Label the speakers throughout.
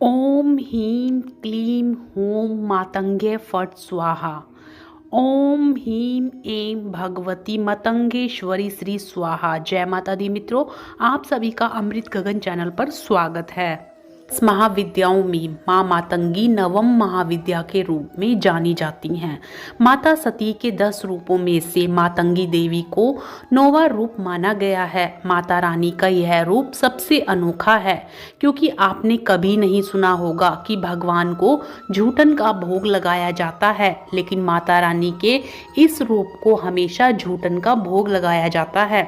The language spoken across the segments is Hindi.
Speaker 1: ओम ह्रीं क्लीं हूं मातंगे फट् स्वाहा। ओम ह्रीं ऐं भगवती मतंगेश्वरी श्री स्वाहा। जय माता दी मित्रों, आप सभी का अमृत गगन चैनल पर स्वागत है। इस महाविद्याओं में माँ मातंगी नवम महाविद्या के रूप में जानी जाती हैं। माता सती के 10 रूपों में से मातंगी देवी को 9वां रूप माना गया है। माता रानी का यह रूप सबसे अनोखा है, क्योंकि आपने कभी नहीं सुना होगा कि भगवान को झूठन का भोग लगाया जाता है, लेकिन माता रानी के इस रूप को हमेशा झूठन का भोग लगाया जाता है।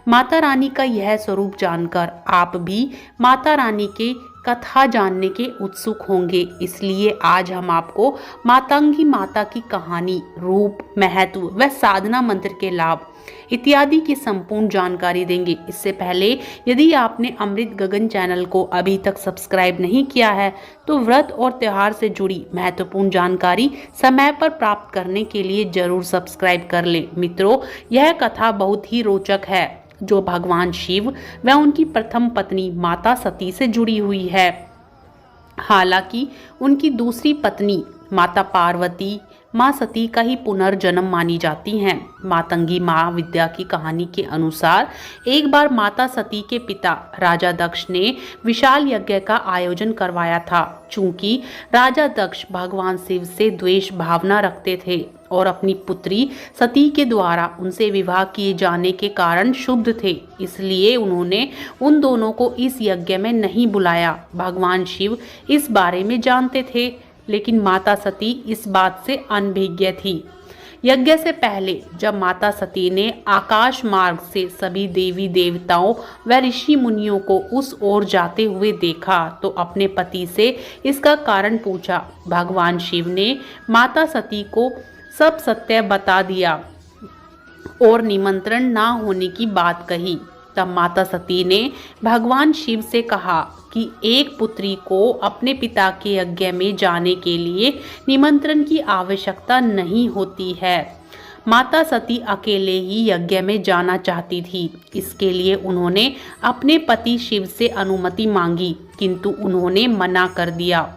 Speaker 1: माता रानी का यह स्वरूप जानकर आप भी माता रानी के कथा जानने के उत्सुक होंगे, इसलिए आज हम आपको मातंगी माता की कहानी, रूप, महत्व व साधना मंत्र के लाभ इत्यादि की संपूर्ण जानकारी देंगे। इससे पहले यदि आपने अमृत गगन चैनल को अभी तक सब्सक्राइब नहीं किया है तो व्रत और त्योहार से जुड़ी महत्वपूर्ण जानकारी समय पर प्राप्त करने के लिए जरूर सब्सक्राइब कर ले। मित्रों, यह कथा बहुत ही रोचक है, जो भगवान शिव व उनकी प्रथम पत्नी माता सती से जुड़ी हुई है। हालांकि उनकी दूसरी पत्नी माता पार्वती माँ सती का ही पुनर्जन्म मानी जाती हैं। मातंगी महाविद्या की कहानी के अनुसार एक बार माता सती के पिता राजा दक्ष ने विशाल यज्ञ का आयोजन करवाया था। चूंकि राजा दक्ष भगवान शिव से द्वेष भावना रखते थे और अपनी पुत्री सती के द्वारा उनसे विवाह किए जाने के कारण क्षुब्ध थे, इसलिए उन्होंने उन दोनों को इस यज्ञ में नहीं बुलाया। भगवान शिव इस बारे में जानते थे, लेकिन माता सती इस बात से अनभिज्ञ थी। यज्ञ से पहले जब माता सती ने आकाश मार्ग से सभी देवी देवताओं व ऋषि मुनियों को उस ओर जाते हुए देखा तो अपने पति से इसका कारण पूछा। भगवान शिव ने माता सती को सब सत्य बता दिया और निमंत्रण ना होने की बात कही। तब माता सती ने भगवान शिव से कहा कि एक पुत्री को अपने पिता के यज्ञ में जाने के लिए निमंत्रण की आवश्यकता नहीं होती है। माता सती अकेले ही यज्ञ में जाना चाहती थी, इसके लिए उन्होंने अपने पति शिव से अनुमति मांगी, किंतु उन्होंने मना कर दिया।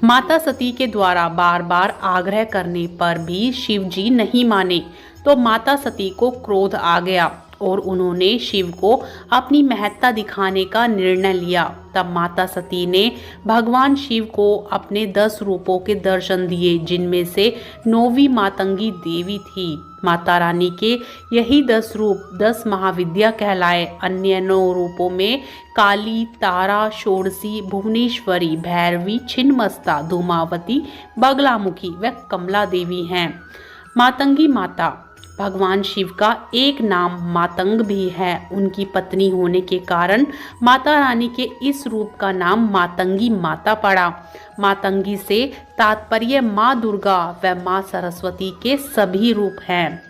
Speaker 1: माता सती के द्वारा बार बार आग्रह करने पर भी शिव जी नहीं माने, तो माता सती को क्रोध आ गया और उन्होंने शिव को अपनी महत्ता दिखाने का निर्णय लिया। तब माता सती ने भगवान शिव को अपने 10 रूपों के दर्शन दिए, जिनमें से 9वीं मातंगी देवी थी। माता रानी के यही 10 रूप 10 महाविद्या कहलाए। अन्य 9 रूपों में काली, तारा, षोडशी, भुवनेश्वरी, भैरवी, छिन्नमस्ता, धूमावती, बगलामुखी व कमला देवी हैं। मातंगी माता भगवान शिव का एक नाम मातंग भी है। उनकी पत्नी होने के कारण माता रानी के इस रूप का नाम मातंगी माता पड़ा। मातंगी से तात्पर्य माँ दुर्गा व माँ सरस्वती के सभी रूप हैं।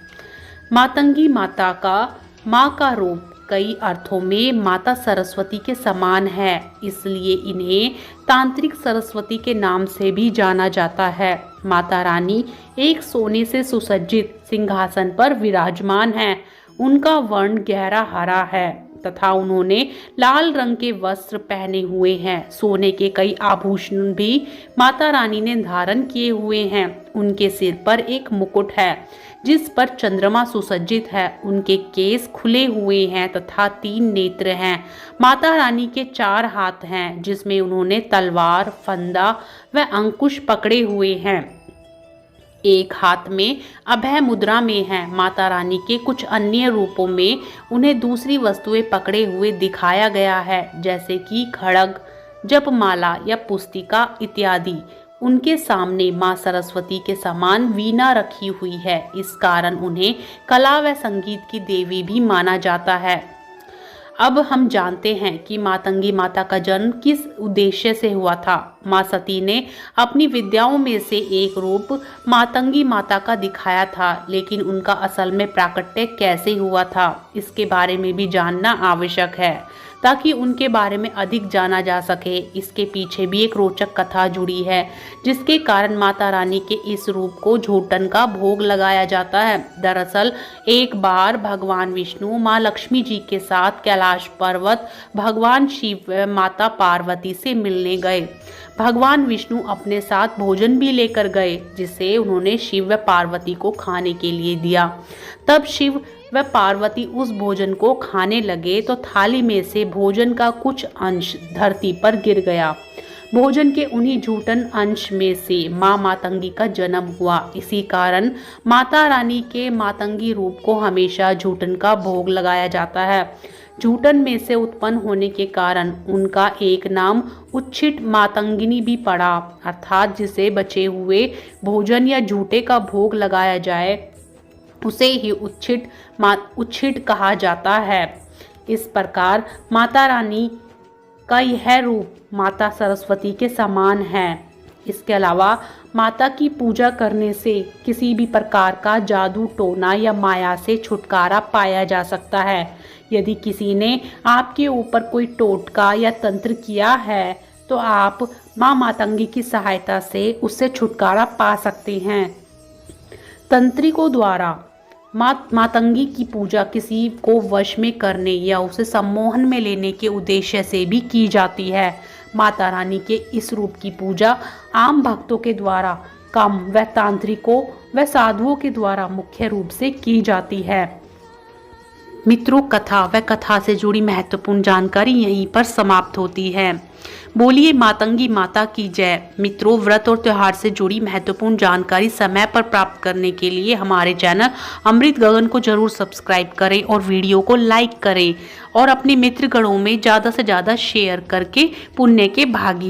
Speaker 1: मातंगी माता का माँ का रूप कई अर्थों में माता सरस्वती के समान है, इसलिए इन्हें तांत्रिक सरस्वती के नाम से भी जाना जाता है। माता रानी एक सोने से सुसज्जित सिंहासन पर विराजमान हैं। उनका वर्ण गहरा हरा है तथा उन्होंने लाल रंग के वस्त्र पहने हुए हैं। सोने के कई आभूषण भी माता रानी ने धारण किए हुए हैं। उनके सिर पर एक मुकुट है जिस पर चंद्रमा सुसज्जित है। उनके केस खुले हुए हैं तथा 3 नेत्र हैं। माता रानी के 4 हाथ हैं, जिसमें उन्होंने तलवार, फंदा व अंकुश पकड़े हुए हैं। एक हाथ में अभय मुद्रा में है। माता रानी के कुछ अन्य रूपों में उन्हें दूसरी वस्तुएं पकड़े हुए दिखाया गया है, जैसे कि खड्ग, जपमाला या पुस्तिका इत्यादि। उनके सामने माँ सरस्वती के समान वीणा रखी हुई है। इस कारण उन्हें कला व संगीत की देवी भी माना जाता है। अब हम जानते हैं कि मातंगी माता का जन्म किस उद्देश्य से हुआ था। माँ सती ने अपनी विद्याओं में से एक रूप मातंगी माता का दिखाया था, लेकिन उनका असल में प्राकट्य कैसे हुआ था, इसके बारे में भी जानना आवश्यक है। ताकि उनके बारे में अधिक जाना जा सके। इसके पीछे भी एक रोचक कथा जुड़ी है, जिसके कारण माता रानी के इस रूप को झूठन का भोग लगाया जाता है। दरअसल एक बार भगवान विष्णु माँ लक्ष्मी जी के साथ कैलाश पर्वत भगवान शिव व माता पार्वती से मिलने गए। भगवान विष्णु अपने साथ भोजन भी लेकर गए, जिसे उन्होंने शिव व पार्वती को खाने के लिए दिया। तब शिव व पार्वती उस भोजन को खाने लगे तो थाली में से भोजन का कुछ अंश धरती पर गिर गया। भोजन के उन्हीं झूठन अंश में से माँ मातंगी का जन्म हुआ। इसी कारण माता रानी के मातंगी रूप को हमेशा झूठन का भोग लगाया जाता है। झूठन में से उत्पन्न होने के कारण उनका एक नाम उच्छिट मातंगिनी भी पड़ा, अर्थात जिसे बचे हुए भोजन या झूठे का भोग लगाया जाए उसे ही उच्छिट कहा जाता है। इस प्रकार माता रानी का यह रूप माता सरस्वती के समान है। इसके अलावा माता की पूजा करने से किसी भी प्रकार का जादू टोना या माया से छुटकारा पाया जा सकता है। यदि किसी ने आपके ऊपर कोई टोटका या तंत्र किया है तो आप माँ मातंगी की सहायता से उससे छुटकारा पा सकते हैं। तंत्रिकों द्वारा मातंगी की पूजा किसी को वश में करने या उसे सम्मोहन में लेने के उद्देश्य से भी की जाती है। माता रानी के इस रूप की पूजा आम भक्तों के द्वारा कम व तांत्रिकों व साधुओं के द्वारा मुख्य रूप से की जाती है। मित्रों, कथा व कथा से जुड़ी महत्वपूर्ण जानकारी यहीं पर समाप्त होती है। बोलिए मातंगी माता की जय। मित्रों, व्रत और त्योहार से जुड़ी महत्वपूर्ण जानकारी समय पर प्राप्त करने के लिए हमारे चैनल अमृत गगन को जरूर सब्सक्राइब करें और वीडियो को लाइक करें और अपने मित्रगणों में ज़्यादा से ज़्यादा शेयर करके पुण्य के भागी